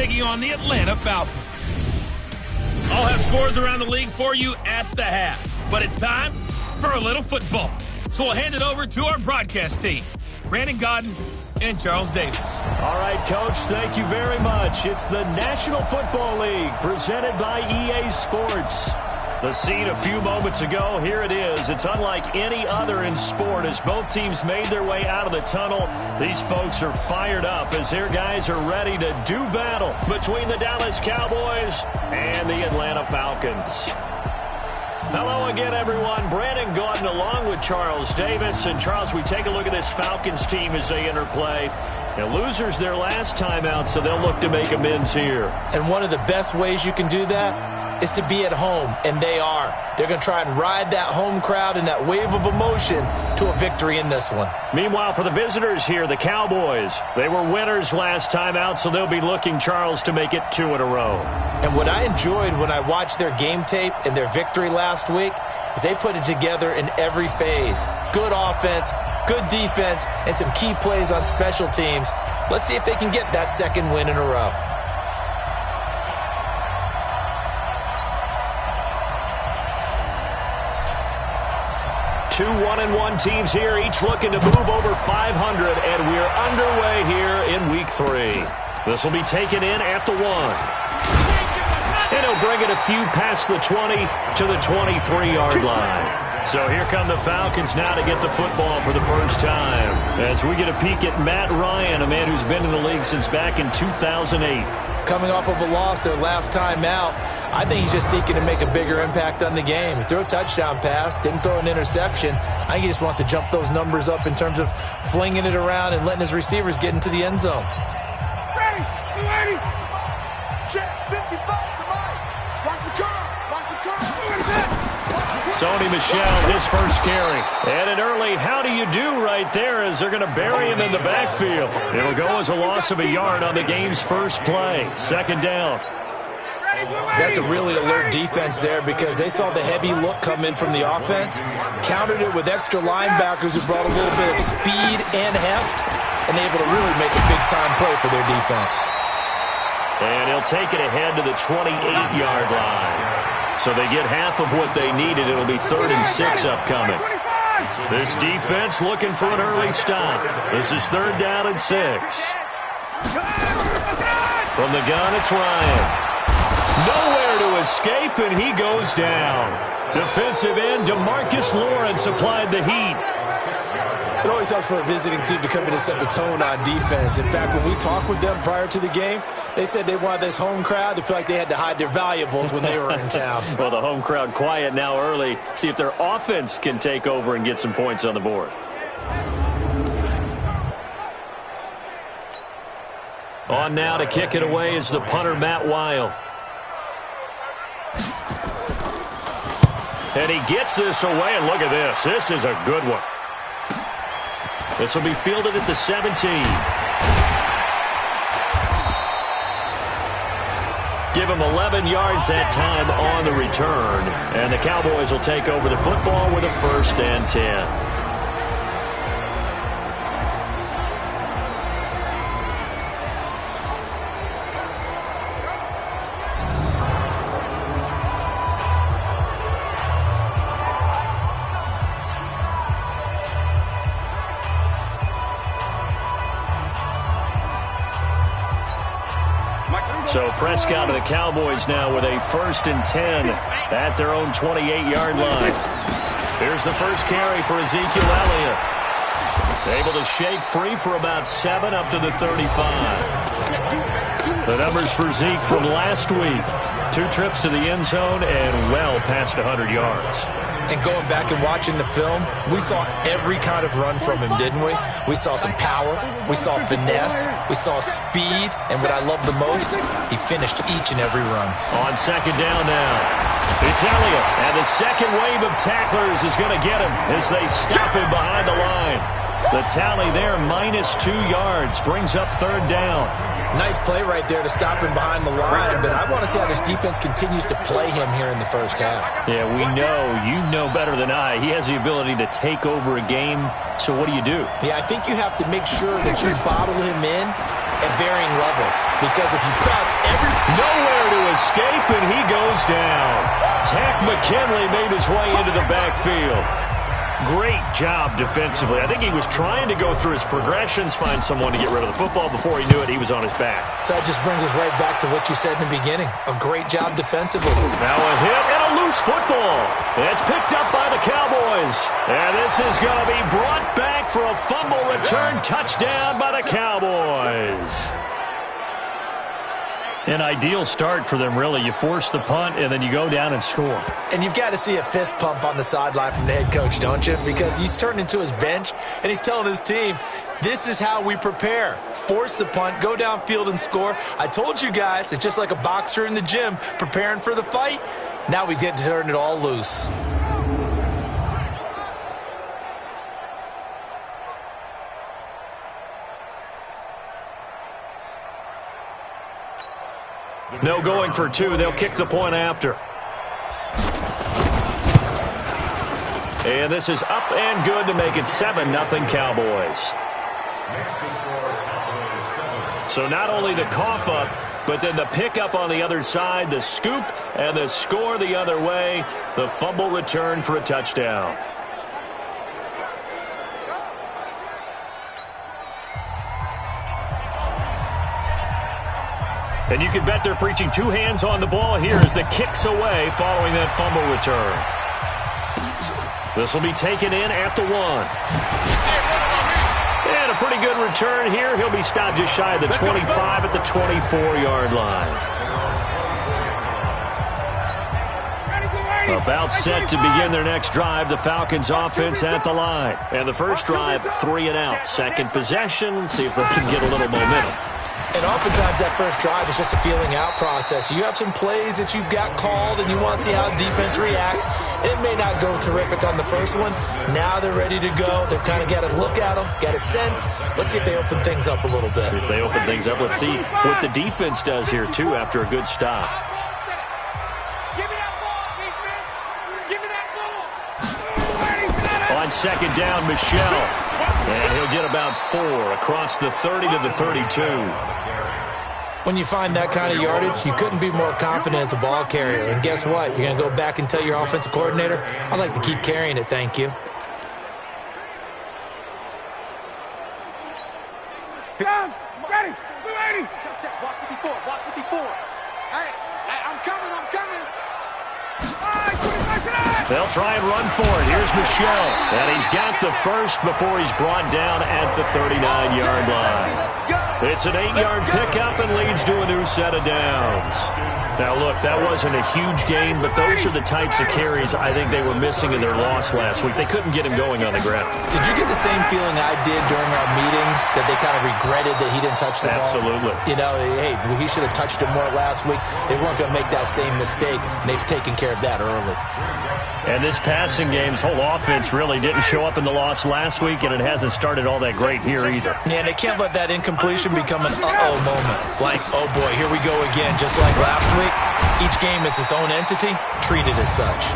taking on the Atlanta Falcons. I'll have scores around the league for you at the half. But it's time for a little football. So we'll hand it over to our broadcast team, Brandon Godden and Charles Davis. All right, Coach, thank you very much. It's the National Football League presented by EA Sports. The scene a few moments ago, here it is. It's unlike any other in sport as both teams made their way out of the tunnel. These folks are fired up as their guys are ready to do battle between the Dallas Cowboys and the Atlanta Falcons. Hello again, everyone. Brandon Gaudin along with Charles Davis. And, Charles, we take a look at this Falcons team as they interplay. Now, losers their last time out, so they'll look to make amends here. And one of the best ways you can do that is to be at home, and they are. They're going to try and ride that home crowd and that wave of emotion to a victory in this one. Meanwhile, for the visitors here, the Cowboys, they were winners last time out, so they'll be looking, Charles, to make it 2 in a row. And what I enjoyed when I watched their game tape and their victory last week is they put it together in every phase. Good offense, good defense, and some key plays on special teams. Let's see if they can get that second win in a row. Two 1-1 teams here, each looking to move over 500, and we're underway here in Week 3. This will be taken in at the 1. And he'll bring it a few past the 20 to the 23-yard line. So here come the Falcons now to get the football for the first time. As we get a peek at Matt Ryan, a man who's been in the league since back in 2008. Coming off of a loss their last time out, I think he's just seeking to make a bigger impact on the game. He threw a touchdown pass, didn't throw an interception. I think he just wants to jump those numbers up in terms of flinging it around and letting his receivers get into the end zone. Ready, check 55 to Mike. Watch the curve. Sony Michel, his first carry. And an early how do you do right there as they're going to bury him in the backfield. It'll go as a loss of a yard on the game's first play. Second down. That's a really alert defense there because they saw the heavy look come in from the offense, countered it with extra linebackers who brought a little bit of speed and heft, and able to really make a big-time play for their defense. And he'll take it ahead to the 28-yard line. So they get half of what they needed. It'll be 3rd and 6 upcoming. This defense looking for an early stop. This is 3rd down and 6. From the gun, it's Ryan. Nowhere to escape, and he goes down. Defensive end DeMarcus Lawrence applied the heat. It always helps for a visiting team to come in and set the tone on defense. In fact, when we talked with them prior to the game, they said they wanted this home crowd to feel like they had to hide their valuables when they were in town. Well, the home crowd quiet now early. See if their offense can take over and get some points on the board. On now to kick it away is the punter, Matt Weil. And he gets this away, and look at this. This is a good one. This will be fielded at the 17. Give him 11 yards that time on the return. And the Cowboys will take over the football with a 1st and 10. So Prescott of the Cowboys now with a 1st and 10 at their own 28-yard line. Here's the first carry for Ezekiel Elliott. Able to shake free for about 7 up to the 35. The numbers for Zeke from last week. 2 trips to the end zone and well past 100 yards. And going back and watching the film, we saw every kind of run from him, didn't we? We saw some power, we saw finesse, we saw speed, and what I love the most, he finished each and every run. On second down now, it's Elliott, and the second wave of tacklers is going to get him as they stop him behind the line. The tally there, -2 yards, brings up 3rd down. Nice play right there to stop him behind the line, but I want to see how this defense continues to play him here in the first half. Yeah, we know, you know better than I, he has the ability to take over a game, so what do you do? Yeah, I think you have to make sure that you bottle him in at varying levels. Because if you crowd every... Nowhere to escape, and he goes down. Tack McKinley made his way into the backfield. Great job defensively. I think he was trying to go through his progressions, find someone to get rid of the football. Before he knew it, he was on his back. So that just brings us right back to what you said in the beginning. A great job defensively. Now a hit and a loose football. It's picked up by the Cowboys. And this is going to be brought back for a fumble return touchdown by the Cowboys. An ideal start for them, really. You force the punt, and then you go down and score. And you've got to see a fist pump on the sideline from the head coach, don't you? Because he's turned into his bench, and he's telling his team, this is how we prepare. Force the punt, go downfield and score. I told you guys, it's just like a boxer in the gym preparing for the fight. Now we get to turn it all loose. No going for two. They'll kick the point after. And this is up and good to make it 7-0 Cowboys. So not only the cough up, but then the pickup on the other side, the scoop, and the score the other way. The fumble return for a touchdown. And you can bet they're preaching two hands on the ball here as the kick's away following that fumble return. This will be taken in at the 1. And a pretty good return here. He'll be stopped just shy of the 25 at the 24-yard line. About set to begin their next drive. The Falcons offense at the line. And the first drive, 3 and out. Second possession. See if they can get a little momentum. And oftentimes that first drive is just a feeling out process. You have some plays that you've got called and you want to see how defense reacts. It may not go terrific on the first one. Now they're ready to go. They've kind of got to look at them, got a sense. Let's see if they open things up a little bit. See if they open things up. Let's see what the defense does here, too, after a good stop. Give me that ball, defense. Give me that ball. On second down, Michelle. And he'll get about 4 across the 30 to the 32. When you find that kind of yardage, you couldn't be more confident as a ball carrier. And guess what? You're going to go back and tell your offensive coordinator, I'd like to keep carrying it, thank you. Come, ready, ready. Check, check, block 54, block 54. Hey, I'm coming, I'm coming. They'll try and run for it. Here's Michelle. And he's got the first before he's brought down at the 39-yard line. It's an 8-yard pickup and leads to a new set of downs. Now, look, that wasn't a huge gain, but those are the types of carries I think they were missing in their loss last week. They couldn't get him going on the ground. Did you get the same feeling I did during our meetings, that they kind of regretted that he didn't touch the ball? Absolutely. You know, hey, he should have touched it more last week. They weren't going to make that same mistake, and they've taken care of that early. And this passing game's whole offense really didn't show up in the loss last week, and it hasn't started all that great here either. Yeah, and they can't let that incompletion become an uh-oh moment. Like, oh boy, here we go again, just like last week. Each game is its own entity, treated as such.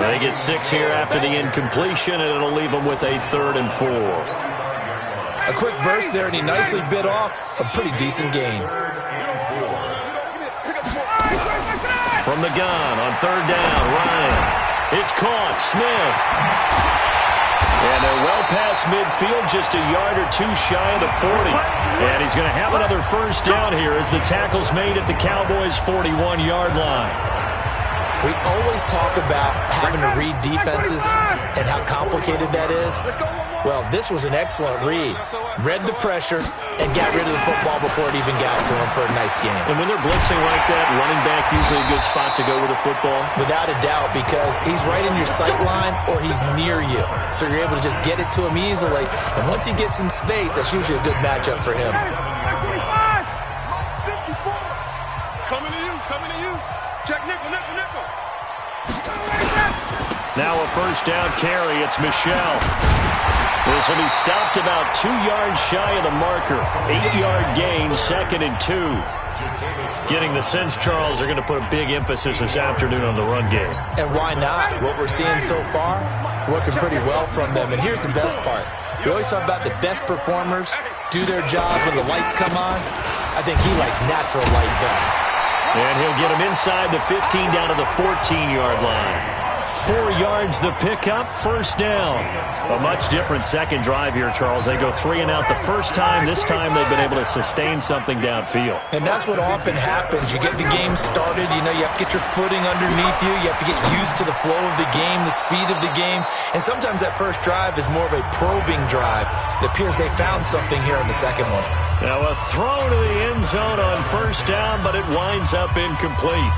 They get 6 here after the incompletion, and it'll leave them with a 3rd and 4. A quick burst there, and he nicely bit off a pretty decent gain. From the gun on 3rd down, Ryan. It's caught, Smith. And they're well past midfield, just a yard or 2 shy of the 40. And he's going to have another first down here as the tackle's made at the Cowboys' 41-yard line. We always talk about having to read defenses and how complicated that is. Well, this was an excellent read. Read the pressure and got rid of the football before it even got to him for a nice game. And when they're blitzing like that, running back usually a good spot to go with the football? Without a doubt, because he's right in your sight line or he's near you. So you're able to just get it to him easily. And once he gets in space, that's usually a good matchup for him. Coming to you, coming to you. Check nickel, nickel, nickel. Now a first down carry. It's Michelle. This will be stopped about 2 yards shy of the marker. 8-yard gain, 2nd and 2. Getting the sense, Charles, are going to put a big emphasis this afternoon on the run game. And why not? What we're seeing so far, working pretty well from them. And here's the best part. We always talk about the best performers do their job when the lights come on. I think he likes natural light best. And he'll get him inside the 15 down to the 14-yard line. 4 yards the pickup, first down. A much different second drive here, Charles. They go 3 and out the first time. This time they've been able to sustain something downfield. And that's what often happens. You get the game started. You know, you have to get your footing underneath you. You have to get used to the flow of the game, the speed of the game. And sometimes that first drive is more of a probing drive. It appears they found something here in the second one. Now a throw to the end zone on first down, but it winds up incomplete.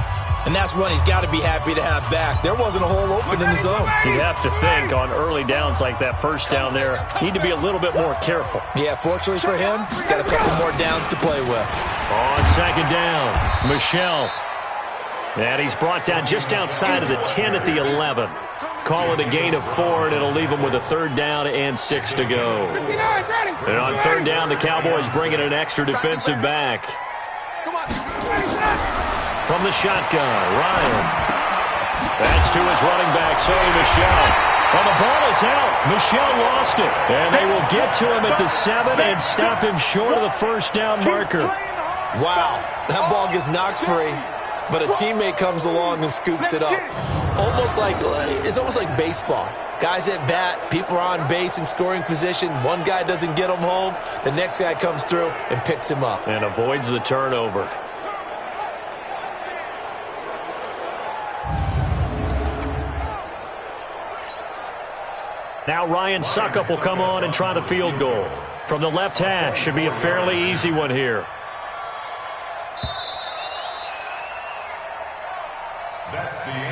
And that's one he's got to be happy to have back. There wasn't a hole open in the zone. You'd have to think on early downs like that first down there, need to be a little bit more careful. Yeah, fortunately for him, got a couple more downs to play with. On second down, Michel. And he's brought down just outside of the 10 at the 11. Call it a gain of 4, and it'll leave him with a third down and 6 to go. And on third down, the Cowboys bring in an extra defensive back. From the shotgun, Ryan. That's to his running back, Sonny Michel. Well, the ball is out. Michel lost it. And they will get to him at the 7 and stop him short of the first down marker. Wow, that ball gets knocked free, but a teammate comes along and scoops it up. It's almost like baseball. Guys at bat, people are on base in scoring position. One guy doesn't get him home. The next guy comes through and picks him up. And avoids the turnover. Now Ryan Suckup will come on and try the field goal. From the left hash, should be a fairly easy one here.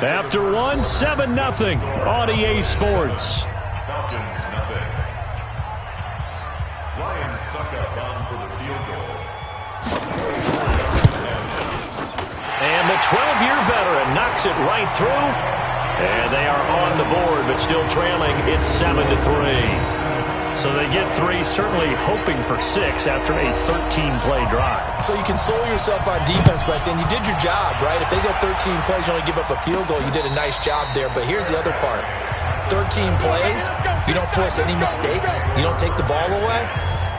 After one, 7-0 on EA Sports. Falcons, nothing. Ryan Suckup on for the field goal. And the 12-year veteran knocks it right through. And they are on the board, but still trailing. It's 7-3. So they get 3, certainly hoping for 6 after a 13-play drive. So you console yourself on defense by saying you did your job, right? If they go 13 plays, you only give up a field goal, you did a nice job there. But here's the other part. 13 plays, you don't force any mistakes, you don't take the ball away.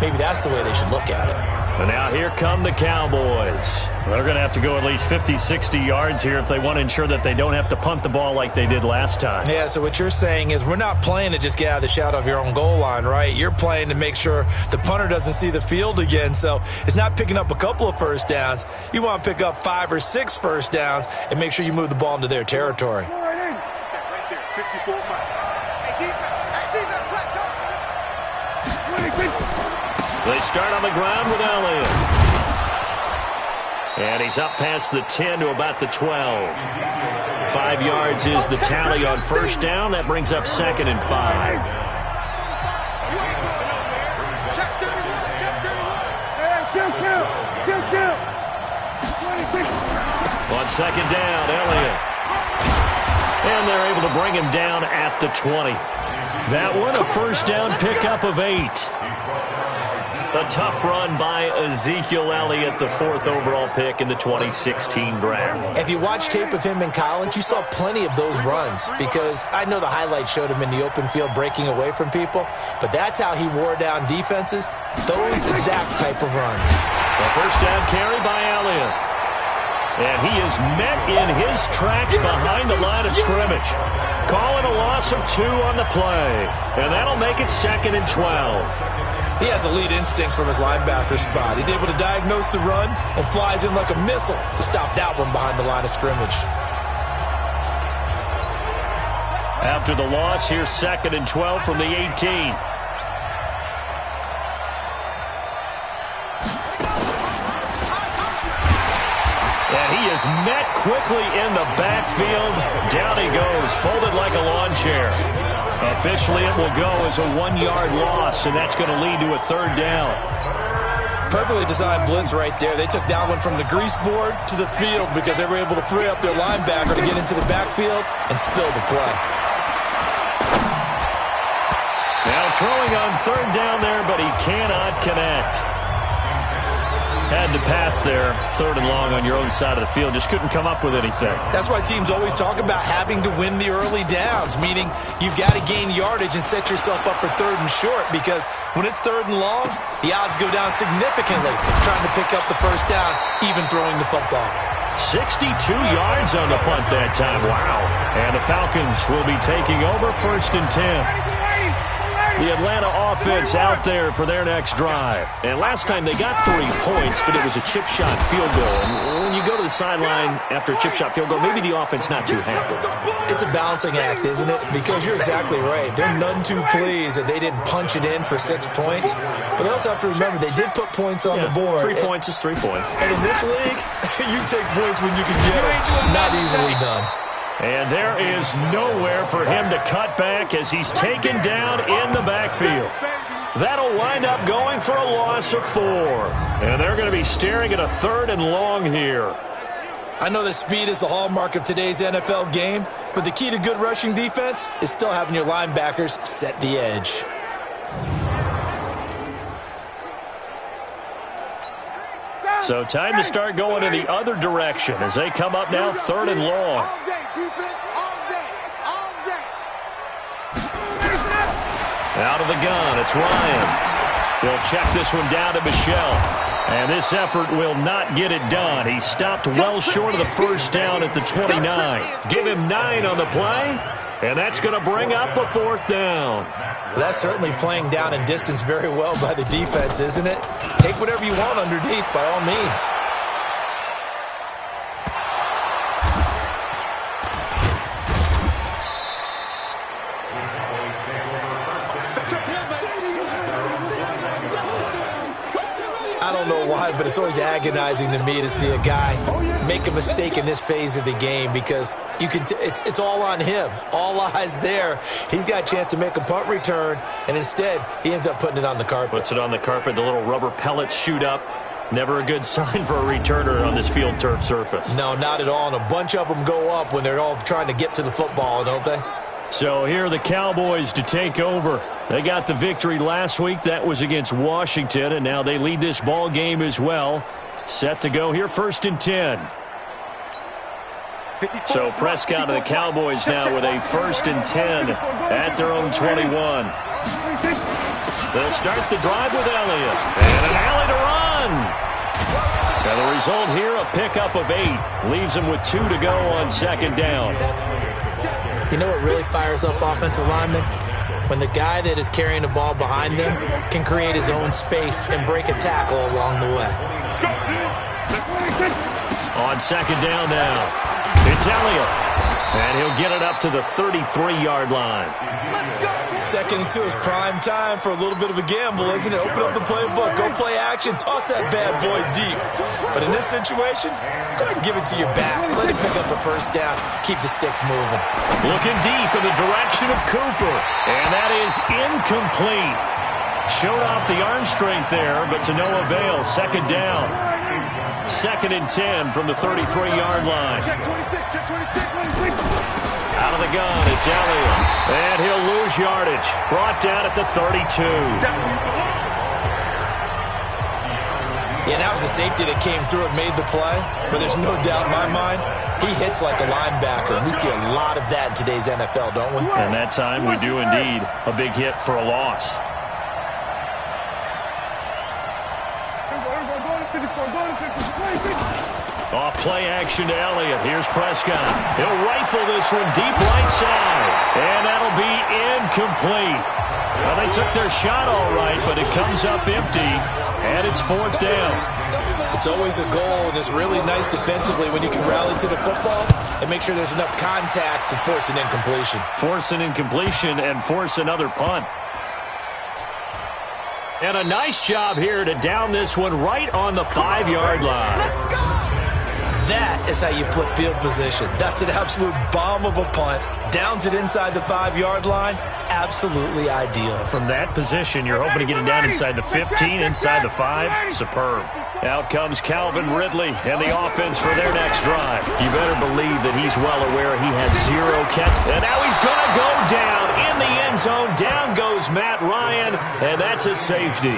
Maybe that's the way they should look at it. And now here come the Cowboys. They're going to have to go at least 50, 60 yards here if they want to ensure that they don't have to punt the ball like they did last time. Yeah, so what you're saying is we're not playing to just get out of the shadow of your own goal line, right? You're playing to make sure the punter doesn't see the field again. So it's not picking up a couple of first downs. You want to pick up 5 or 6 first downs and make sure you move the ball into their territory. They start on the ground with Elliott. And he's up past the 10 to about the 12. 5 yards is the tally on first down. That brings up 2nd and 5. On second down, Elliott. And they're able to bring him down at the 20. That one, a first down pickup of 8. A tough run by Ezekiel Elliott, the 4th overall pick in the 2016 draft. If you watch tape of him in college, you saw plenty of those runs because I know the highlights showed him in the open field breaking away from people, but that's how he wore down defenses, those exact type of runs. A first down carry by Elliott. And he is met in his tracks behind the line of scrimmage. Calling a loss of 2 on the play. And that'll make it 2nd and 12. He has elite instincts from his linebacker spot. He's able to diagnose the run and flies in like a missile to stop that one behind the line of scrimmage. After the loss, here's 2nd and 12 from the 18. And he is met quickly in the backfield. Down he goes, folded like a lawn chair. Officially, it will go as a 1-yard loss, and that's going to lead to a 3rd down. Perfectly designed blitz right there. They took that one from the grease board to the field because they were able to free up their linebacker to get into the backfield and spill the play. Now throwing on 3rd down there, but he cannot connect. Had to pass there, 3rd and long on your own side of the field. Just couldn't come up with anything. That's why teams always talk about having to win the early downs, meaning you've got to gain yardage and set yourself up for 3rd and short, because when it's 3rd and long, the odds go down significantly trying to pick up the first down, even throwing the football. 62 yards on the punt that time. Wow. And the Falcons will be taking over 1st and 10. The Atlanta offense out there for their next drive. And last time they got 3 points, but it was a chip shot field goal. And when you go to the sideline after a chip shot field goal, maybe the offense not too happy. It's a balancing act, isn't it? Because you're exactly right. They're none too pleased that they didn't punch it in for 6 points. But they also have to remember they did put points on the board. 3 points is 3 points. And in this league, you take points when you can get them. Not easily done. And there is nowhere for him to cut back as he's taken down in the backfield. That'll wind up going for a loss of 4. And they're going to be staring at a 3rd and long here. I know that speed is the hallmark of today's NFL game, but the key to good rushing defense is still having your linebackers set the edge. So time to start going in the other direction as they come up now 3rd and long. Out of the gun, it's Ryan. He'll check this one down to Michelle. And this effort will not get it done. He stopped well short of the first down at the 29. Give him 9 on the play, and that's going to bring up a 4th down. Well, that's certainly playing down and distance very well by the defense, isn't it? Take whatever you want underneath, by all means. I don't know why, but it's always agonizing to me to see a guy make a mistake in this phase of the game, because you can it's all on him. All eyes there. He's got a chance to make a punt return, and instead he ends up putting it on the carpet. Puts it on the carpet. The little rubber pellets shoot up. Never a good sign for a returner on this field turf surface. No, not at all. And a bunch of them go up when they're all trying to get to the football, don't they? So here are the Cowboys to take over. They got the victory last week. That was against Washington, and now they lead this ball game as well. Set to go here, 1st and 10. So Prescott and the Cowboys now with a 1st and 10 at their own 21. They'll start the drive with Elliott. And an alley to run. And the result here, a pickup of 8. Leaves them with 2 to go on 2nd down. You know what really fires up offensive linemen? When the guy that is carrying the ball behind them can create his own space and break a tackle along the way. On 2nd down now, it's Elliott. And he'll get it up to the 33-yard line. 2nd and 2 is prime time for a little bit of a gamble, isn't it? Open up the playbook, go play action, toss that bad boy deep. But in this situation, go ahead and give it to your back. Let him pick up a 1st down. Keep the sticks moving. Looking deep in the direction of Cooper. And that is incomplete. Showed off the arm strength there, but to no avail. 2nd down. 2nd and 10 from the 33-yard line. Out of the gun, it's Elliott. And he'll lose yardage. Brought down at the 32. Yeah, that was a safety that came through and made the play. But there's no doubt in my mind, he hits like a linebacker. We see a lot of that in today's NFL, don't we? And that time we do indeed. A big hit for a loss. Off play action to Elliott. Here's Prescott. He'll rifle this one deep right side. And that'll be incomplete. Well, they took their shot all right, but it comes up empty. And it's 4th down. It's always a goal, and it's really nice defensively when you can rally to the football and make sure there's enough contact to force an incompletion. Force an incompletion and force another punt. And a nice job here to down this one right on the 5-yard line. That is how you flip field position. That's an absolute bomb of a punt. Downs it inside the 5-yard line. Absolutely ideal. From that position, you're hoping to get it down inside the 15, inside the 5. Superb. Out comes Calvin Ridley and the offense for their next drive. You better believe that he's well aware he has 0 catch. And now he's going to go down in the end zone. Down goes Matt Ryan, and that's a safety.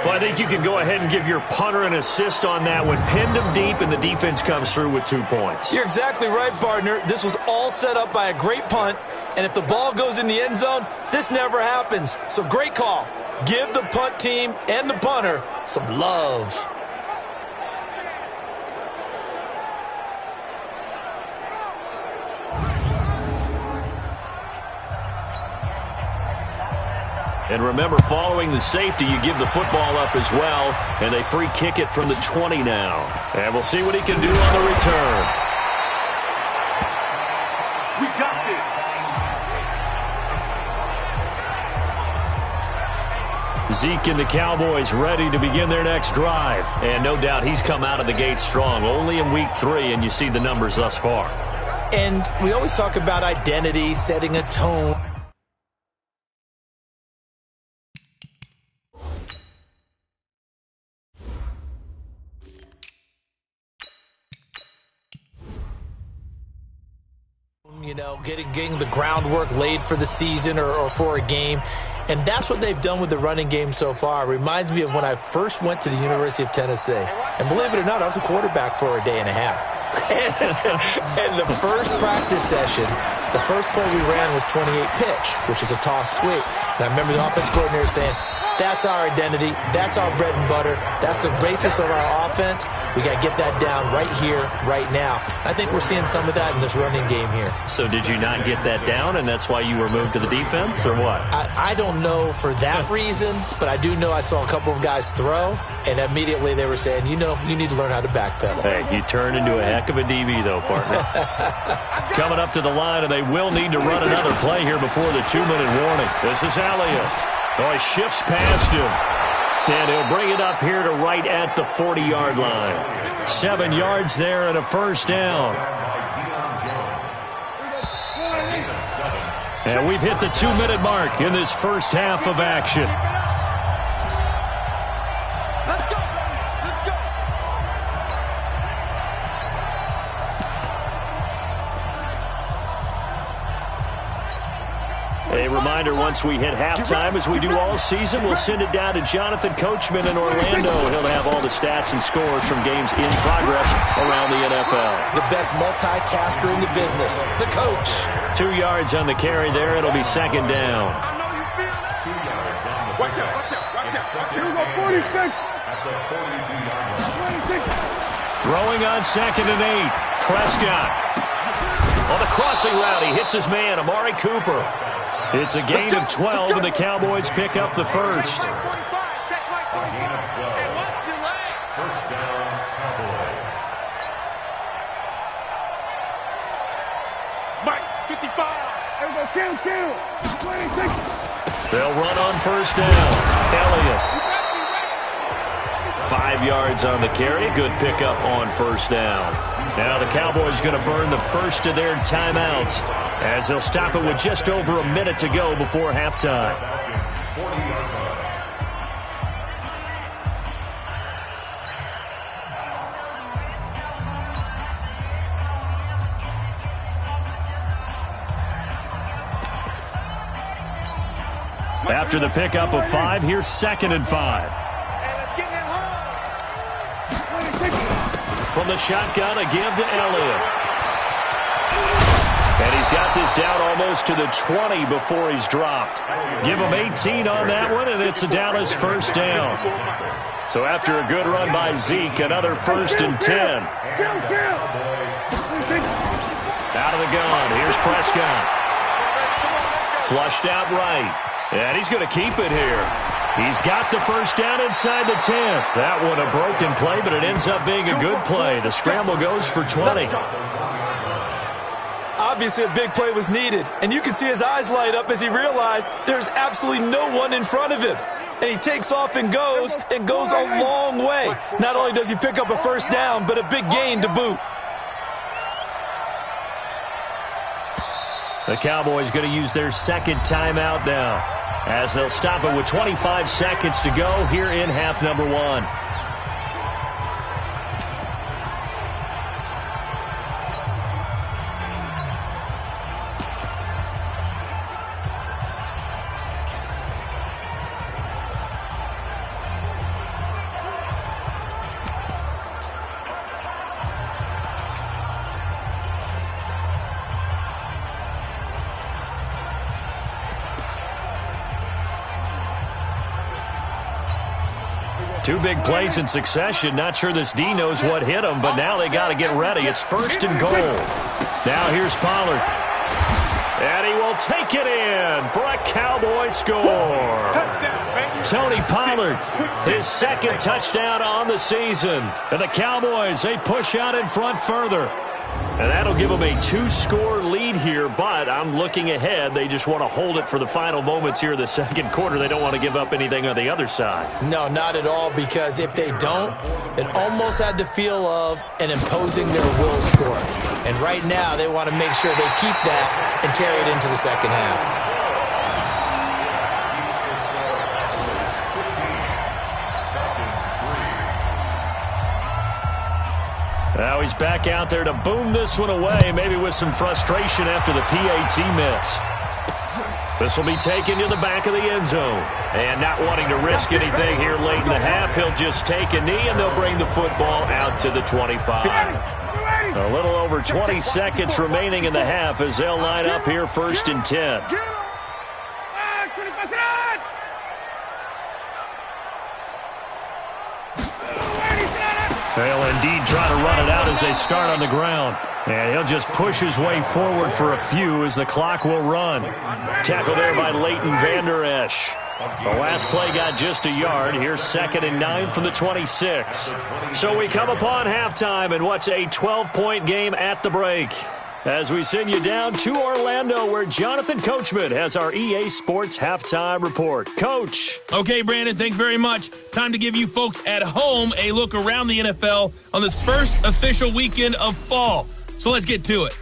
Well, I think you can go ahead and give your punter an assist on that one. Pinned him deep, and the defense comes through with 2 points. You're exactly right, partner. This was all set up by a great punt, and if the ball goes in the end zone, this never happens. So great call. Give the punt team and the punter some love. And remember, following the safety, you give the football up as well, and they free kick it from the 20 now. And we'll see what he can do on the return. We got this. Zeke and the Cowboys ready to begin their next drive. And no doubt he's come out of the gate strong, only in week 3, and you see the numbers thus far. And we always talk about identity, setting a tone. You know, getting the groundwork laid for the season or for a game. And that's what they've done with the running game so far. It reminds me of when I first went to the University of Tennessee. And believe it or not, I was a quarterback for a day and a half. And the first practice session, the first play we ran was 28 pitch, which is a toss sweep. And I remember the offense coordinator saying, that's our identity. That's our bread and butter. That's the basis of our offense. We got to get that down right here, right now. I think we're seeing some of that in this running game here. So did you not get that down, and that's why you were moved to the defense, or what? I don't know for that reason, but I do know I saw a couple of guys throw, and immediately they were saying, you know, you need to learn how to backpedal. Hey, you turned into a heck of a DB, though, partner. Coming up to the line, and they will need to run another play here before the 2-minute warning. This is Elliott. Oh, he shifts past him. And he'll bring it up here to right at the 40-yard line. 7 yards there and a first down. And we've hit the 2-minute mark in this first half of action. Let's go. Let's go. A reminder, once we hit halftime, as we do all season, we'll send it down to Jonathan Coachman in Orlando. He'll have all the stats and scores from games in progress around the NFL. The best multitasker in the business, the coach. 2 yards on the carry there. It'll be second down. I know you feel that. 2 yards on the Watch out, watch out, watch out, watch out. Here we go, 46. At the 42-yard line. 26. Throwing on 2nd and 8. Prescott. On the crossing route, he hits his man, Amari Cooper. It's a gain of 12, and the Cowboys pick up the first. A gain of 12. First down, Cowboys. Mike, 55. Here we go, kill. 26. They'll run on first down. Elliott. 5 yards on the carry. Good pickup on first down. Now the Cowboys going to burn the first of their timeouts as they'll stop it with just over a minute to go before halftime. Falcons, 40-yard line. After the pickup of 5, here's 2nd and 5. Hey, let's get that home. 26. From the shotgun, a give to Elliott. And he's got this down almost to the 20 before he's dropped. Give him 18 on that one, and it's a Dallas first down. So after a good run by Zeke, another 1st and 10. Kill. Out of the gun, here's Prescott. Flushed out right. And he's going to keep it here. He's got the first down inside the 10. That one a broken play, but it ends up being a good play. The scramble goes for 20. Obviously, a big play was needed, and you can see his eyes light up as he realized there's absolutely no one in front of him. And he takes off and goes a long way. Not only does he pick up a first down, but a big gain to boot. The Cowboys going to use their 2nd timeout now, as they'll stop it with 25 seconds to go here in half number 1. Two big plays in succession. Not sure this D knows what hit him, but now they got to get ready. It's 1st and goal. Now here's Pollard. And he will take it in for a Cowboy score. Tony Pollard, his 2nd touchdown on the season. And the Cowboys, they push out in front further. And that'll give them a 2-score lead here, but I'm looking ahead. They just want to hold it for the final moments here of the 2nd quarter. They don't want to give up anything on the other side. No, not at all, because if they don't, it almost had the feel of an imposing their will score. And right now, they want to make sure they keep that and carry it into the 2nd half. Now he's back out there to boom this one away, maybe with some frustration after the PAT miss. This will be taken to the back of the end zone. And not wanting to risk anything here late in the half, he'll just take a knee, and they'll bring the football out to the 25. A little over 20 seconds remaining in the half as they'll line up here 1st and 10. They'll indeed try to run it out as they start on the ground. And he'll just push his way forward for a few as the clock will run. Tackle there by Leighton Vander Esch. The last play got just a yard. Here's 2nd and 9 from the 26. So we come upon halftime and what's a 12-point game at the break. As we send you down to Orlando, where Jonathan Coachman has our EA Sports Halftime Report. Coach. Okay, Brandon, thanks very much. Time to give you folks at home a look around the NFL on this first official weekend of fall. So let's get to it.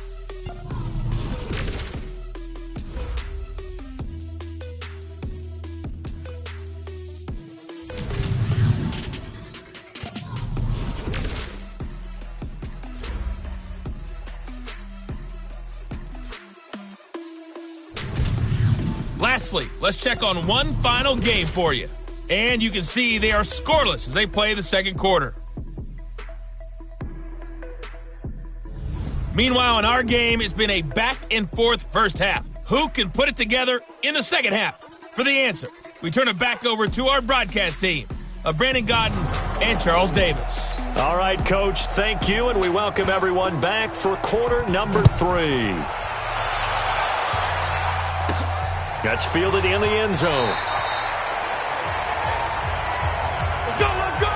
Lastly, let's check on one final game for you. And you can see they are scoreless as they play the 2nd quarter. Meanwhile, in our game, it's been a back-and-forth first half. Who can put it together in the 2nd half? For the answer, we turn it back over to our broadcast team of Brandon Godden and Charles Davis. All right, Coach, thank you, and we welcome everyone back for quarter number 3. That's fielded in the end zone. Let's go, let's go!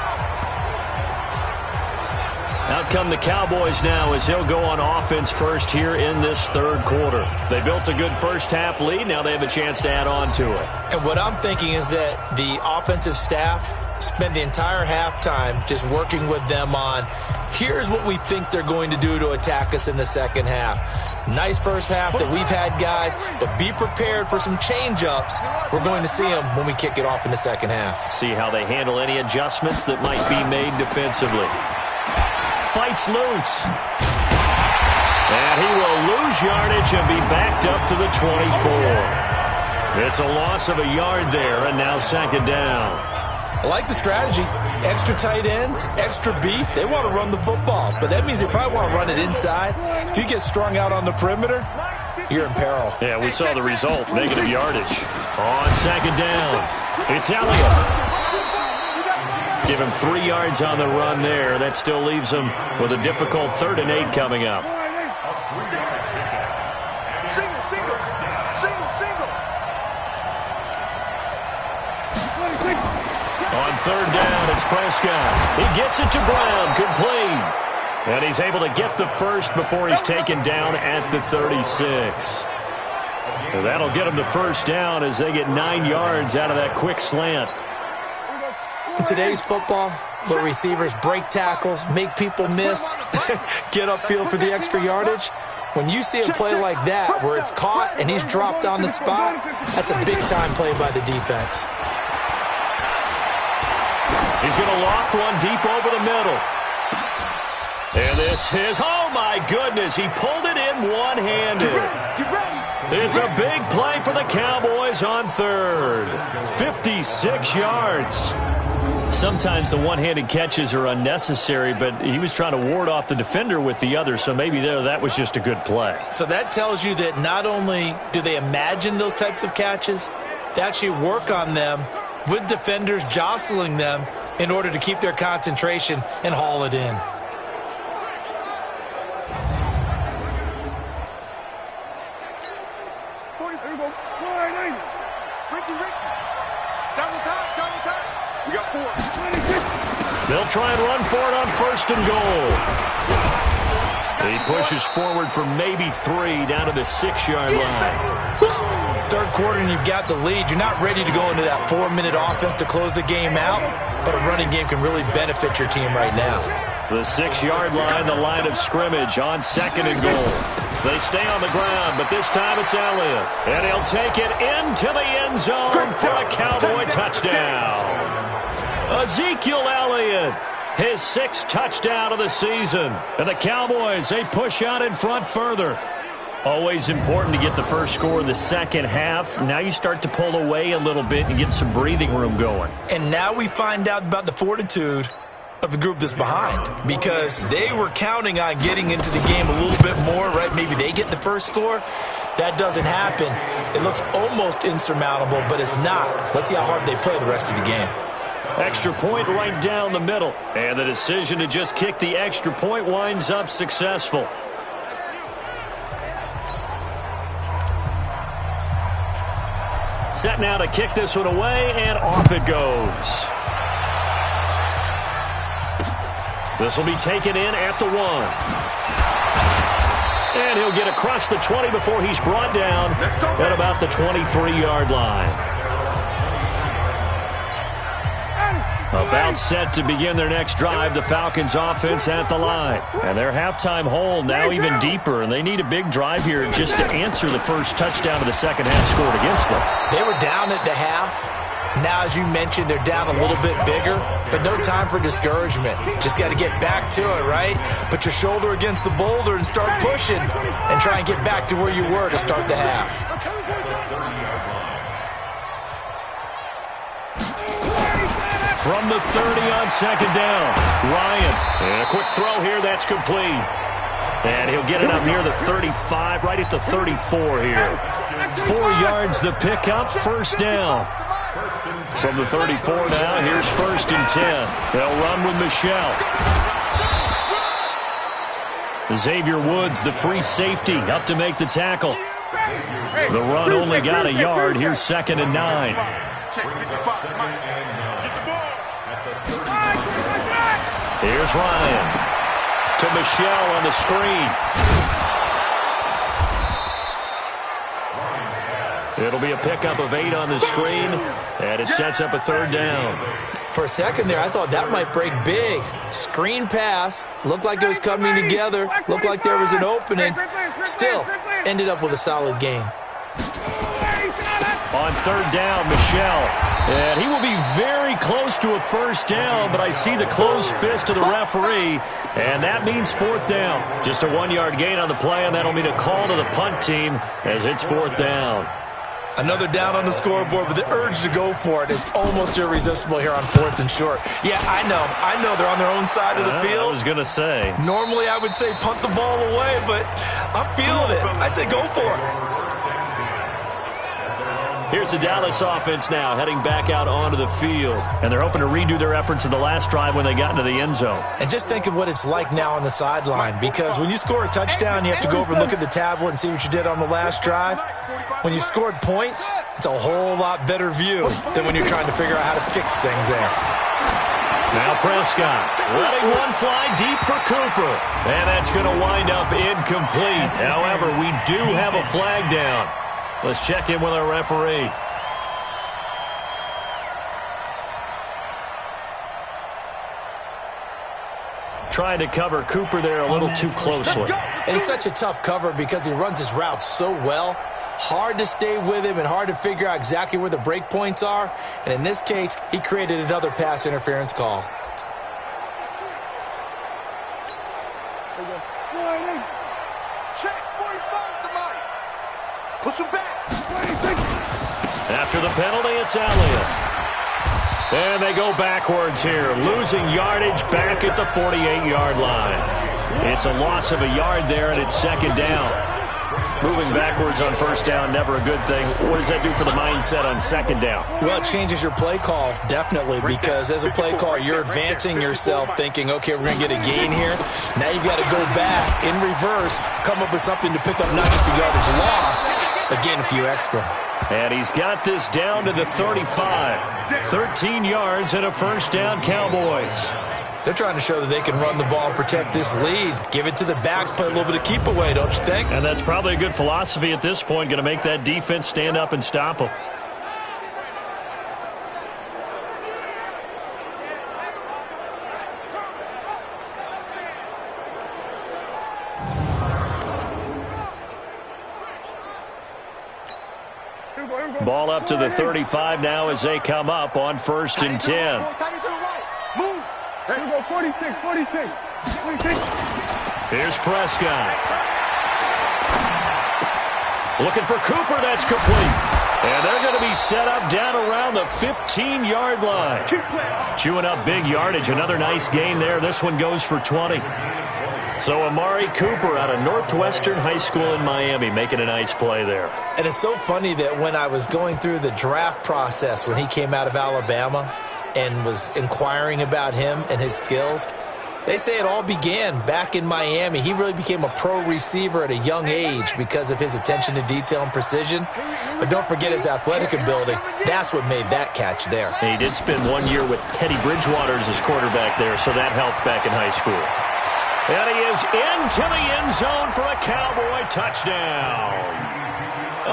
Out come the Cowboys now as they'll go on offense first here in this 3rd quarter. They built a good first half lead. Now they have a chance to add on to it. And what I'm thinking is that the offensive staff spent the entire halftime just working with them on, here's what we think they're going to do to attack us in the 2nd half. Nice first half that we've had, guys, but be prepared for some change-ups. We're going to see them when we kick it off in the 2nd half. See how they handle any adjustments that might be made defensively. Fights loose. And he will lose yardage and be backed up to the 24. It's a loss of a yard there, and now 2nd down. I like the strategy. Extra tight ends, extra beef. They want to run the football, but that means they probably want to run it inside. If you get strung out on the perimeter, you're in peril. Yeah, we saw the result, negative yardage. On 2nd down, it's Elliott. Give him 3 yards on the run there. That still leaves him with a difficult 3rd and 8 coming up. On 3rd down, it's Prescott. He gets it to Brown, complete. And he's able to get the first before he's taken down at the 36. So that'll get him the 1st down as they get 9 yards out of that quick slant. In today's football, where receivers break tackles, make people miss, get upfield for the extra yardage, when you see a play like that where it's caught and he's dropped on the spot, that's a big-time play by the defense. He's going to loft one deep over the middle. And this is, oh my goodness, he pulled it in one-handed. It's a big play for the Cowboys on 3rd. 56 yards. Sometimes the one-handed catches are unnecessary, but he was trying to ward off the defender with the other, so maybe that was just a good play. So that tells you that not only do they imagine those types of catches, they actually work on them with defenders jostling them in order to keep their concentration and haul it in. We got 4. They'll try and run for it on 1st and goal. He pushes forward for maybe 3 down to the 6-yard line. Third quarter and you've got the lead. You're not ready to go into that 4-minute offense to close the game out, but a running game can really benefit your team right now. The 6-yard line, the line of scrimmage on 2nd and goal. They stay on the ground, but this time it's Elliott. And he'll take it into the end zone for a Cowboy touchdown. Ezekiel Elliott, his 6th touchdown of the season. And the Cowboys, they push out in front further. Always important to get the first score in the second half. Now you start to pull away a little bit and get some breathing room going. And now we find out about the fortitude of the group that's behind, because they were counting on getting into the game a little bit more, right? Maybe they get the first score. That doesn't happen. It looks almost insurmountable, but it's not. Let's see how hard they play the rest of the game. Extra point right down the middle. And the decision to just kick the extra point winds up successful. Set now to kick this one away, and off it goes. This will be taken in at the 1. And he'll get across the 20 before he's brought down at about the 23-yard line. About set to begin their next drive, the Falcons offense at the line. And their halftime hole now even deeper, and they need a big drive here just to answer the first touchdown of the second half scored against them. They were down at the half. Now, as you mentioned, they're down a little bit bigger, but no time for discouragement. Just got to get back to it, right? Put your shoulder against the boulder and start pushing and try and get back to where you were to start the half. From the 30 on 2nd down, Ryan. And a quick throw here, that's complete. And he'll get it up near the 35, right at the 34 here. 4 yards the pickup, 1st down. From the 34 now, here's 1st and 10. They'll run with Michelle. Xavier Woods, the free safety, up to make the tackle. The run only got a yard. Here's 2nd and 9. Here's Ryan to Michelle on the screen. It'll be a pickup of 8 on the screen, and it sets up a 3rd down. For a second there, I thought that might break big. Screen pass, looked like it was coming together, looked like there was an opening. Still, ended up with a solid gain. On 3rd down, Michelle. And he will be very close to a 1st down, but I see the closed fist of the referee, and that means 4th down. Just a 1-yard gain on the play, and that'll mean a call to the punt team as it's 4th down. Another down on the scoreboard, but the urge to go for it is almost irresistible here on 4th and short. Yeah, I know they're on their own side of the field. I was going to say. Normally I would say punt the ball away, but I'm feeling it. I say go for it. Here's the Dallas offense now heading back out onto the field. And they're hoping to redo their efforts in the last drive when they got into the end zone. And just think of what it's like now on the sideline, because when you score a touchdown, you have to go over and look at the tablet and see what you did on the last drive. When you scored points, it's a whole lot better view than when you're trying to figure out how to fix things there. Now Prescott letting one fly deep for Cooper. And that's going to wind up incomplete. However, we do have a flag down. Let's check in with our referee. Trying to cover Cooper there a little too closely. And it's such a tough cover because he runs his route so well. Hard to stay with him and hard to figure out exactly where the break points are. And in this case, he created another pass interference call. Check 45 to Mike. Push him back. After the penalty, it's Elliott. And they go backwards here, losing yardage back at the 48-yard line. It's a loss of a yard there, and it's 2nd down. Moving backwards on first down, never a good thing. What does that do for the mindset on second down? Well, it changes your play call, definitely, because as a play caller, you're advancing yourself thinking, okay, we're going to get a gain here. Now you've got to go back in reverse, come up with something to pick up not just the yardage lost, but gain a few extra. And he's got this down to the 35. 13 yards and a first down, Cowboys. They're trying to show that they can run the ball and protect this lead. Give it to the backs, play a little bit of keep away, don't you think? And that's probably a good philosophy at this point, going to make that defense stand up and stop them. Ball up to the 35 now as they come up on 1st and 10. Move. There you go, 46, 46. Here's Prescott. Looking for Cooper, that's complete. And they're going to be set up down around the 15-yard line. Chewing up big yardage, another nice gain there. This one goes for 20. So Amari Cooper out of Northwestern High School in Miami making a nice play there. And it's so funny that when I was going through the draft process when he came out of Alabama and was inquiring about him and his skills, they say it all began back in Miami. He really became a pro receiver at a young age because of his attention to detail and precision. But don't forget his athletic ability. That's what made that catch there. And he did spend 1 year with Teddy Bridgewater as his quarterback there, so that helped back in high school. And he is into the end zone for a Cowboy touchdown.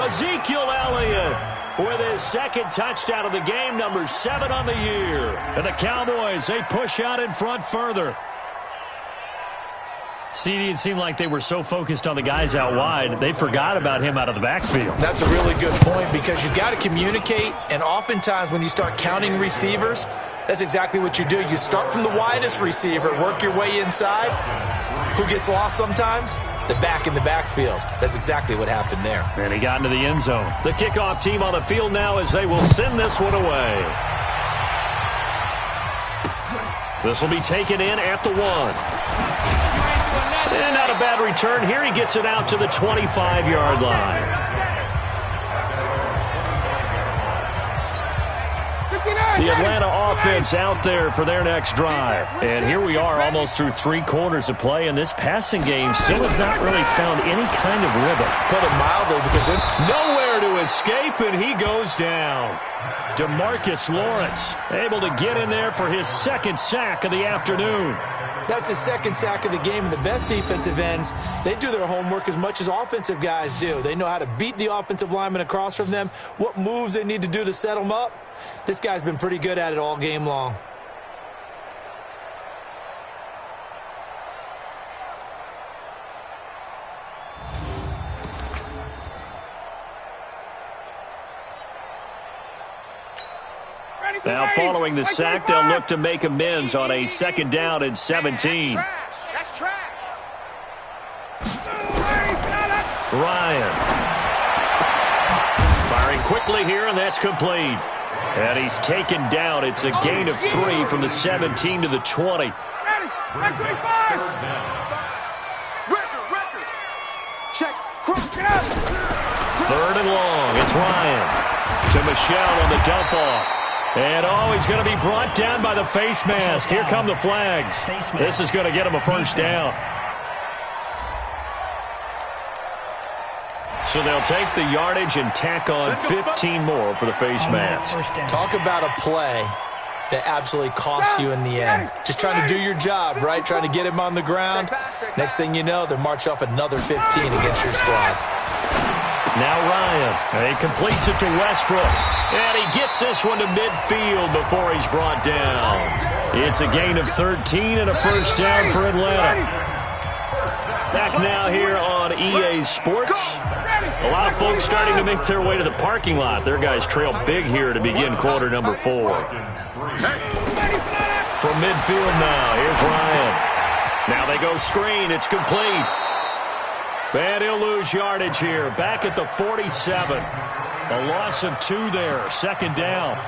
Ezekiel Elliott with his second touchdown of the game, number 7 on the year. And the Cowboys, they push out in front further. CD, it seemed like they were so focused on the guys out wide, they forgot about him out of the backfield. That's a really good point because you've got to communicate, and oftentimes when you start counting receivers, that's exactly what you do. You start from the widest receiver, work your way inside. Who gets lost sometimes? The back in the backfield. That's exactly what happened there. And he got into the end zone. The kickoff team on the field now as they will send this one away. This will be taken in at the 1. And not a bad return here. He gets it out to the 25-yard line. The Atlanta offense out there for their next drive. And here we are almost through 3 quarters of play, and this passing game still has not really found any kind of rhythm. Put it mildly because nowhere to escape, and he goes down. DeMarcus Lawrence able to get in there for his second sack of the afternoon. That's his second sack of the game, and the best defensive ends, they do their homework as much as offensive guys do. They know how to beat the offensive lineman across from them, what moves they need to do to set them up. This guy's been pretty good at it all game long. Now following the sack, they'll look to make amends on a 2nd down and 17. That's trash. Ryan. Firing quickly here, and that's complete. And he's taken down. It's a gain of 3 from the 17 to the 20. Record. Check. Get out. 3rd and long. It's Ryan to Michelle on the dump off. And he's going to be brought down by the face mask. Here come the flags. This is going to get him a first down. So they'll take the yardage and tack on 15 more for the face mask. Talk about a play that absolutely costs you in the end. Just trying to do your job, right? Trying to get him on the ground. Next thing you know, they're marching off another 15 against your squad. Now Ryan, and he completes it to Westbrook. And he gets this one to midfield before he's brought down. It's a gain of 13 and a first down for Atlanta. Back now here on EA Sports. A lot of folks starting to make their way to the parking lot. Their guys trail big here to begin quarter number 4. From midfield now, here's Ryan. Now they go screen. It's complete. And he'll lose yardage here. Back at the 47. A loss of 2 there. 2nd down.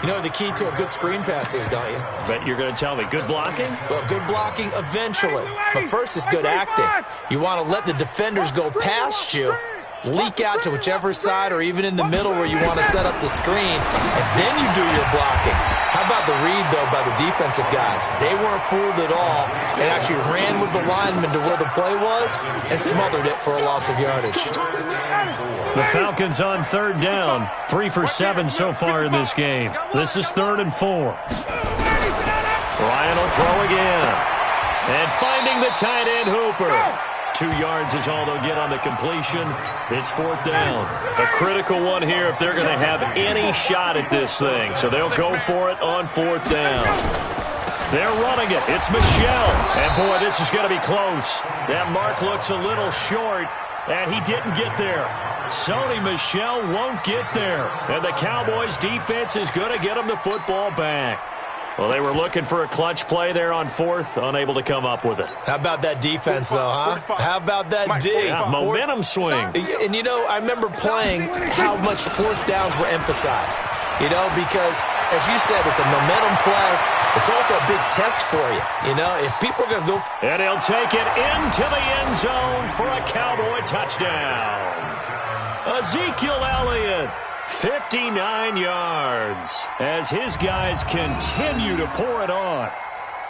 You know what the key to a good screen pass is, don't you? Bet you're going to tell me. Good blocking? Well, good blocking eventually. But first is good acting. You want to let the defenders go past you, leak out to whichever side or even in the middle where you want to set up the screen, and then you do your blocking. How about the read, though, by the defensive guys? They weren't fooled at all and actually ran with the lineman to where the play was and smothered it for a loss of yardage. The Falcons on third down, 3 for 7 so far in this game. This is 3rd and 4. Ryan will throw again. And finding the tight end, Hooper. 2 yards is all they'll get on the completion. It's 4th down. A critical one here if they're going to have any shot at this thing. So they'll go for it on 4th down. They're running it. It's Michel. And, boy, this is going to be close. That mark looks a little short, and he didn't get there. Sony Michel won't get there. And the Cowboys' defense is going to get him the football back. Well, they were looking for a clutch play there on 4th, unable to come up with it. How about that defense, though, huh? How about that D? Yeah, momentum swing. And, you know, I remember playing how much 4th downs were emphasized. You know, because, as you said, it's a momentum play. It's also a big test for you. You know, if people are going to go. And he'll take it into the end zone for a Cowboy touchdown. Ezekiel Elliott. 59 yards as his guys continue to pour it on.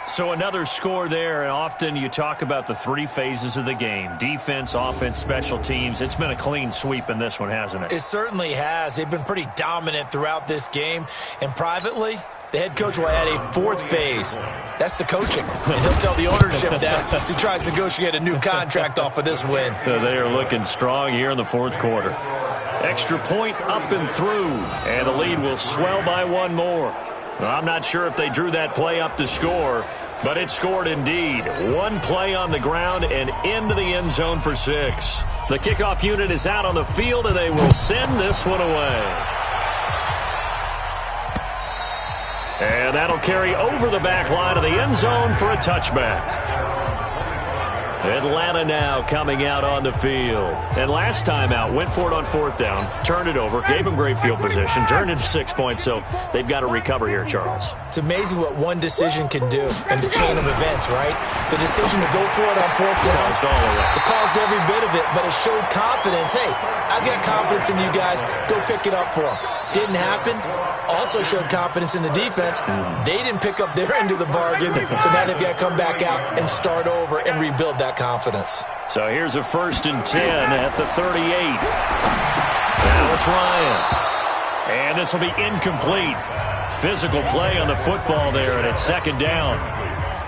So another score there, and often you talk about the 3 phases of the game. Defense, offense, special teams. It's been a clean sweep in this one, hasn't it? It certainly has. They've been pretty dominant throughout this game. And privately, the head coach will add a 4th phase. That's the coaching. And he'll tell the ownership that as he tries to negotiate a new contract off of this win. They are looking strong here in the 4th quarter. Extra point up and through, and the lead will swell by 1 more. Well, I'm not sure if they drew that play up to score, but it scored indeed. 1 play on the ground and into the end zone for 6. The kickoff unit is out on the field, and they will send this one away. And that'll carry over the back line of the end zone for a touchback. Atlanta now coming out on the field. And last time out, went for it on 4th down, turned it over, gave them great field position, turned it to 6 points, so they've got to recover here, Charles. It's amazing what one decision can do in the chain of events, right? The decision to go for it on 4th down, it caused every bit of it, but it showed confidence. Hey, I've got confidence in you guys. Go pick it up for them. Didn't happen. Also showed confidence in the defense. They didn't pick up their end of the bargain, so now they've got to come back out and start over and rebuild that confidence. So here's a 1st and 10 at the 38. Now it's Ryan. And this will be incomplete. Physical play on the football there, and it's 2nd down.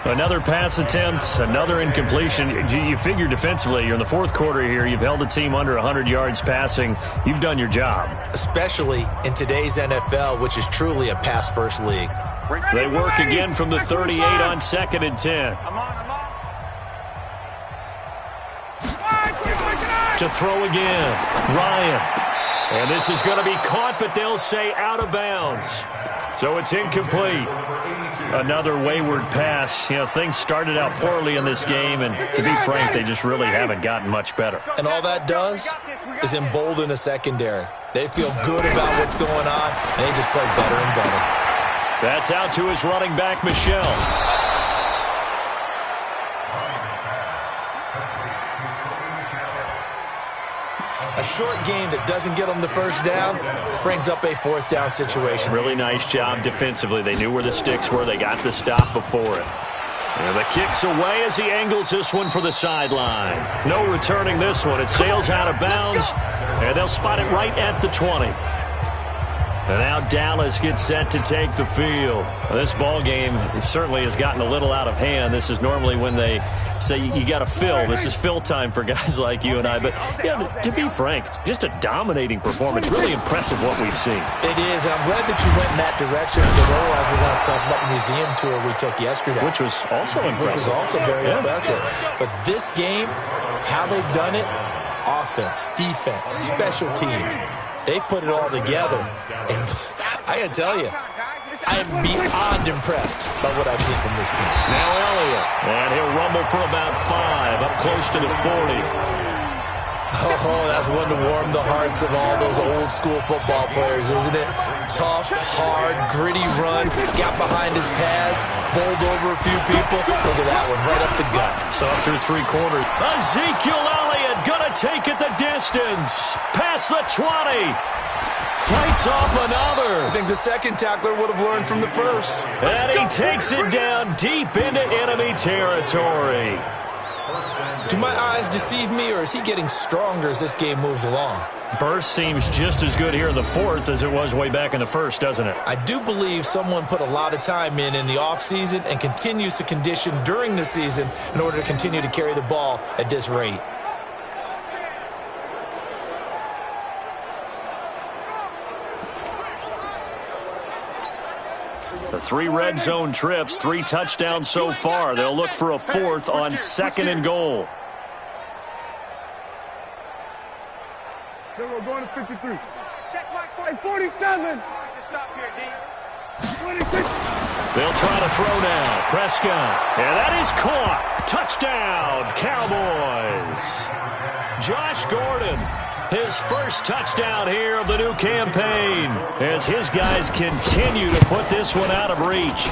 Another pass attempt, another incompletion. You figure defensively, you're in the 4th quarter here. You've held a team under 100 yards passing. You've done your job. Especially in today's NFL, which is truly a pass-first league. They work again from the 38 on 2nd and 10. To throw again, Ryan. And this is going to be caught, but they'll say out of bounds. So it's incomplete. Another wayward pass. You know, things started out poorly in this game, and to be frank, they just really haven't gotten much better. And all that does is embolden a secondary. They feel good about what's going on, and they just play better and better. That's out to his running back, Michel. A short game that doesn't get them the 1st down brings up a 4th down situation. Really nice job defensively. They knew where the sticks were. They got the stop before it. And the kick's away as he angles this one for the sideline. No returning this one. It sails out of bounds, and they'll spot it right at the 20. And now Dallas gets set to take the field. This ball game certainly has gotten a little out of hand. This is normally when they say you got to fill. This is fill time for guys like you and I. But yeah, to be frank, just a dominating performance. Really impressive what we've seen. It is, and I'm glad that you went in that direction, because otherwise we're going to talk about the museum tour we took yesterday. Which was also impressive. Which was also very impressive. But this game, how they've done it, offense, defense, special teams, they put it all together. And I got to tell you, I am beyond impressed by what I've seen from this team. Now Elliott. And he'll rumble for about 5, up close to the 40. Oh, that's one to warm the hearts of all those old school football players, isn't it? Tough, hard, gritty run, got behind his pads, bowled over a few people. Look at that one, right up the gut. So up through 3 quarters. Ezekiel Elliott gonna take it the distance. Past the 20. Fights off another. I think the second tackler would have learned from the first. And he takes it down deep into enemy territory. Do my eyes deceive me, or is he getting stronger as this game moves along? Burst seems just as good here in the 4th as it was way back in the 1st, doesn't it? I do believe someone put a lot of time in the offseason and continues to condition during the season in order to continue to carry the ball at this rate. The 3 red zone trips, 3 touchdowns so far. They'll look for a 4th on 2nd and goal. Then we're going to 53. Check my 47. Stop here, D. 26. They'll try to throw now. Prescott. And that is caught. Touchdown, Cowboys. Josh Gordon. His first touchdown here of the new campaign as his guys continue to put this one out of reach.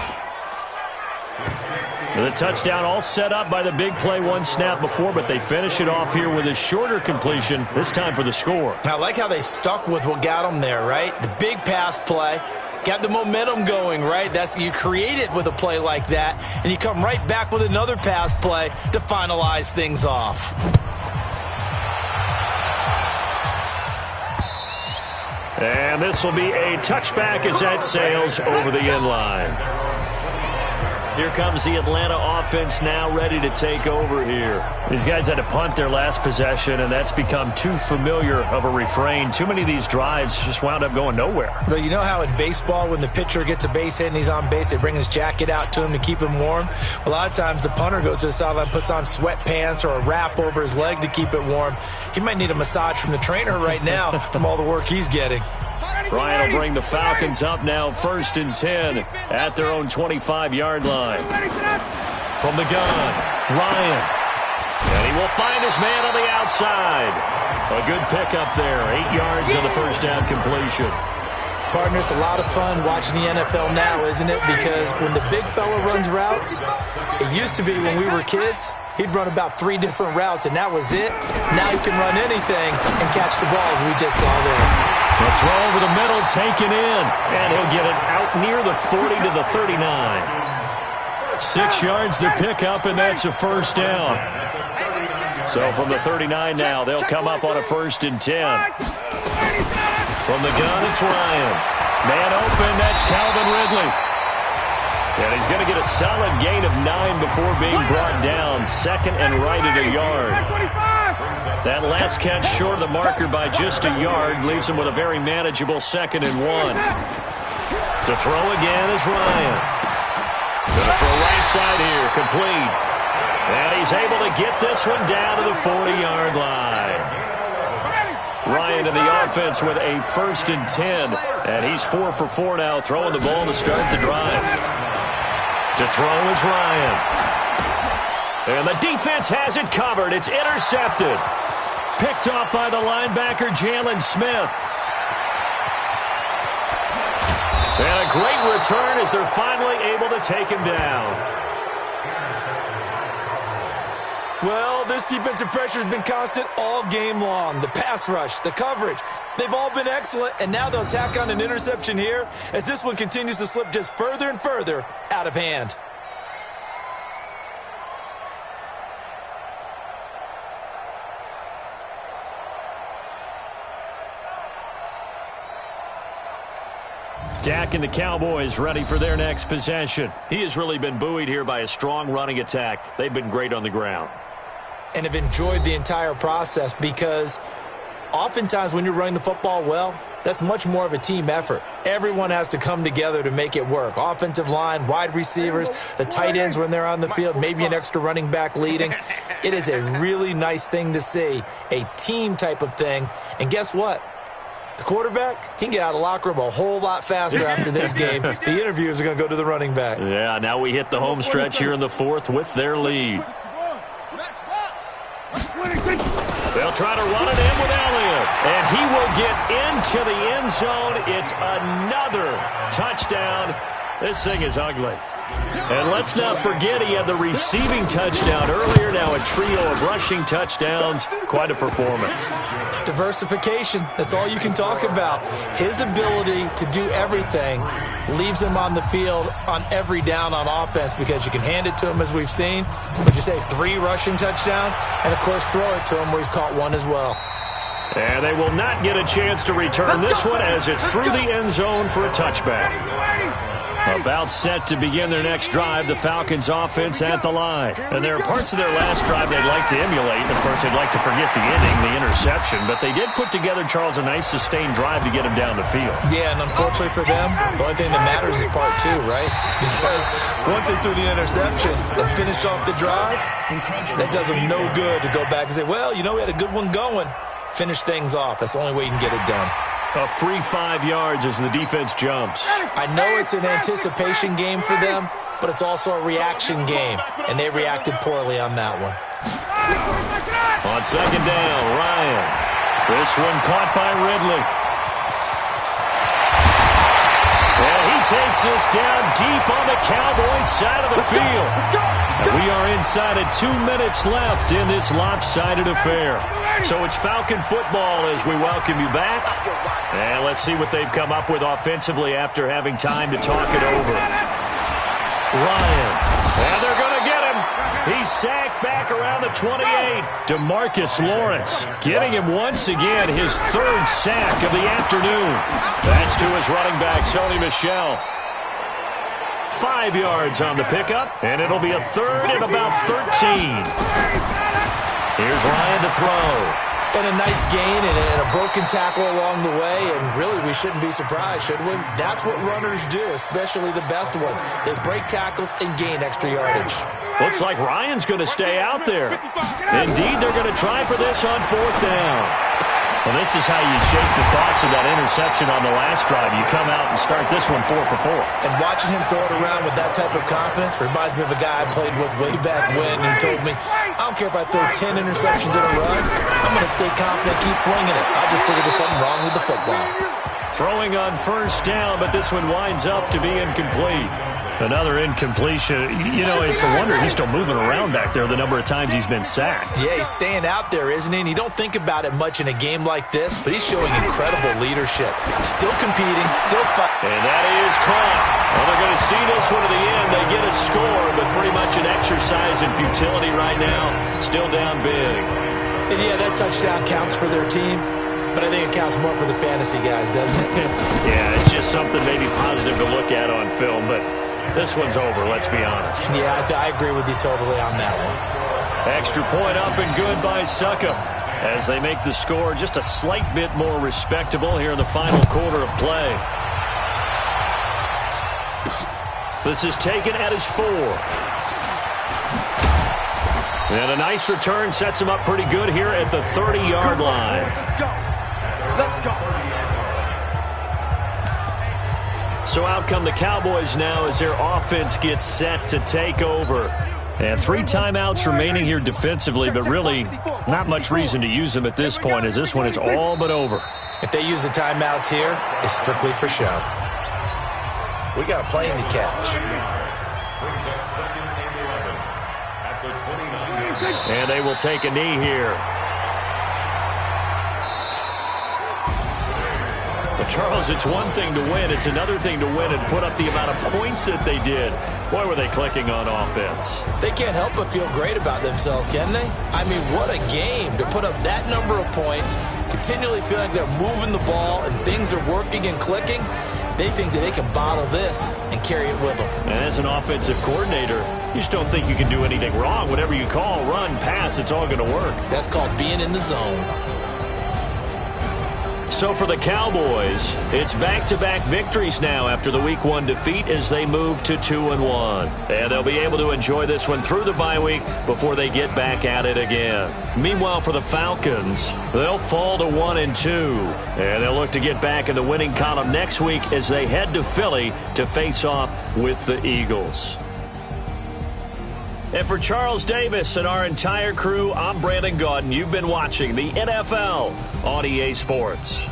The touchdown all set up by the big play 1 snap before, but they finish it off here with a shorter completion, this time for the score. I like how they stuck with what got them there, right? The big pass play. Got the momentum going, right? You create it with a play like that, and you come right back with another pass play to finalize things off. And this will be a touchback as that sails over the end line. Here comes the Atlanta offense now ready to take over here. These guys had to punt their last possession, and that's become too familiar of a refrain. Too many of these drives just wound up going nowhere. But you know how in baseball, when the pitcher gets a base hit and he's on base, they bring his jacket out to him to keep him warm? A lot of times the punter goes to the sideline, puts on sweatpants or a wrap over his leg to keep it warm. He might need a massage from the trainer right now from all the work he's getting. Ryan will bring the Falcons up now 1st and 10 at their own 25-yard line. From the gun, Ryan. And he will find his man on the outside. A good pickup there, 8 yards on the first down completion. Partner, it's a lot of fun watching the NFL now, isn't it? Because when the big fella runs routes, it used to be when we were kids, he'd run about 3 different routes, and that was it. Now he can run anything and catch the ball, as we just saw there. The throw over the middle taken in, and he'll get it out near the 40 to the 39. 6 yards the pickup, and that's a first down. So from the 39 now, they'll come up on a 1st and 10. From the gun, it's Ryan. Man open, that's Calvin Ridley. And he's going to get a solid gain of 9 before being brought down. 2nd and right at a yard. That last catch short of the marker by just a yard leaves him with a very manageable 2nd and 1. To throw again is Ryan. Going to throw right side here, complete. And he's able to get this one down to the 40-yard line. Ryan in the offense with a 1st and 10. And he's 4 for 4 now, throwing the ball to start the drive. To throw is Ryan. And the defense has it covered. It's intercepted. Picked off by the linebacker, Jalen Smith. And a great return as they're finally able to take him down. Well, this defensive pressure has been constant all game long. The pass rush, the coverage, they've all been excellent, and now they'll tack on an interception here as this one continues to slip just further and further out of hand. Dak and the Cowboys ready for their next possession. He has really been buoyed here by a strong running attack. They've been great on the ground. And have enjoyed the entire process because oftentimes when you're running the football well, that's much more of a team effort. Everyone has to come together to make it work. Offensive line, wide receivers, the tight ends when they're on the field, maybe an extra running back leading. It is a really nice thing to see, a team type of thing. And guess what? The quarterback, he can get out of the locker room a whole lot faster after this game. The interviews are going to go to the running back. Yeah, now we hit the home stretch here in the 4th with their lead. They'll try to run it in with Elliott. And he will get into the end zone. It's another touchdown. This thing is ugly. And let's not forget he had the receiving touchdown earlier. Now a trio of rushing touchdowns. Quite a performance. Diversification. That's all you can talk about. His ability to do everything leaves him on the field on every down on offense because you can hand it to him as we've seen. Would you say 3 rushing touchdowns? And, of course, throw it to him where he's caught 1 as well. And they will not get a chance to return this one as it's through the end zone for a touchback. About set to begin their next drive, the Falcons offense at the line. And there are parts of their last drive they'd like to emulate. Of course, they'd like to forget the ending, the interception. But they did put together, Charles, a nice sustained drive to get him down the field. Yeah, and unfortunately for them, the only thing that matters is part 2, right? Because once they threw the interception and finished off the drive, that does them no good to go back and say, well, you know, we had a good one going. Finish things off. That's the only way you can get it done. A free 5 yards as the defense jumps. I know it's an anticipation game for them, but it's also a reaction game, and they reacted poorly on that one. On second down, Ryan. This one caught by Ridley. And he takes this down deep on the Cowboys side of the field. And we are inside of 2 minutes left in this lopsided affair. So it's Falcon football as we welcome you back. And let's see what they've come up with offensively after having time to talk it over. Ryan. And they're going to get him. He's sacked back around the 28. DeMarcus Lawrence getting him once again his 3rd sack of the afternoon. That's to his running back, Sony Michel. 5 yards on the pickup, and it'll be a 3rd and about 13. Here's Ryan to throw. And a nice gain and a broken tackle along the way, and really we shouldn't be surprised, should we? That's what runners do, especially the best ones. They break tackles and gain extra yardage. Looks like Ryan's going to stay out there. Indeed, they're going to try for this on 4th down. Well, this is how you shake the thoughts of that interception on the last drive. You come out and start this one 4 for 4. And watching him throw it around with that type of confidence reminds me of a guy I played with way back when who told me, I don't care if I throw 10 interceptions in a run, I'm going to stay confident, keep flinging it. I just figured there's something wrong with the football. Throwing on 1st down, but this one winds up to be incomplete. Another incompletion. You know, it's a wonder he's still moving around back there the number of times he's been sacked. Yeah, he's staying out there, isn't he? And you don't think about it much in a game like this, but he's showing incredible leadership. Still competing, still fighting. And that is caught. Well, they're going to see this one to the end. They get a score, but pretty much an exercise in futility right now. Still down big. And yeah, that touchdown counts for their team. But I think it counts more for the fantasy guys, doesn't it? Yeah, it's just something maybe positive to look at on film, but this one's over, let's be honest. Yeah, I agree with you totally on that one. Extra point up and good by Succop as they make the score just a slight bit more respectable here in the final quarter of play. This is taken at his 4. And a nice return sets him up pretty good here at the 30-yard line. Let's go. Let's go. So out come the Cowboys now as their offense gets set to take over. And 3 timeouts remaining here defensively, but really not much reason to use them at this point as this one is all but over. If they use the timeouts here, it's strictly for show. We got a plane to catch. Brings up 2nd and 11 at the 29. And they will take a knee here. But Charles, it's one thing to win. It's another thing to win and put up the amount of points that they did. Boy, were they clicking on offense. They can't help but feel great about themselves, can they? I mean, what a game to put up that number of points, continually feeling like they're moving the ball and things are working and clicking. They think that they can bottle this and carry it with them. And as an offensive coordinator, you just don't think you can do anything wrong. Whatever you call, run, pass, it's all going to work. That's called being in the zone. So for the Cowboys, it's back-to-back victories now after the Week 1 defeat as they move to 2-1. And they'll be able to enjoy this one through the bye week before they get back at it again. Meanwhile, for the Falcons, they'll fall to 1-2. And they'll look to get back in the winning column next week as they head to Philly to face off with the Eagles. And for Charles Davis and our entire crew, I'm Brandon Gaudin. You've been watching the NFL on EA Sports.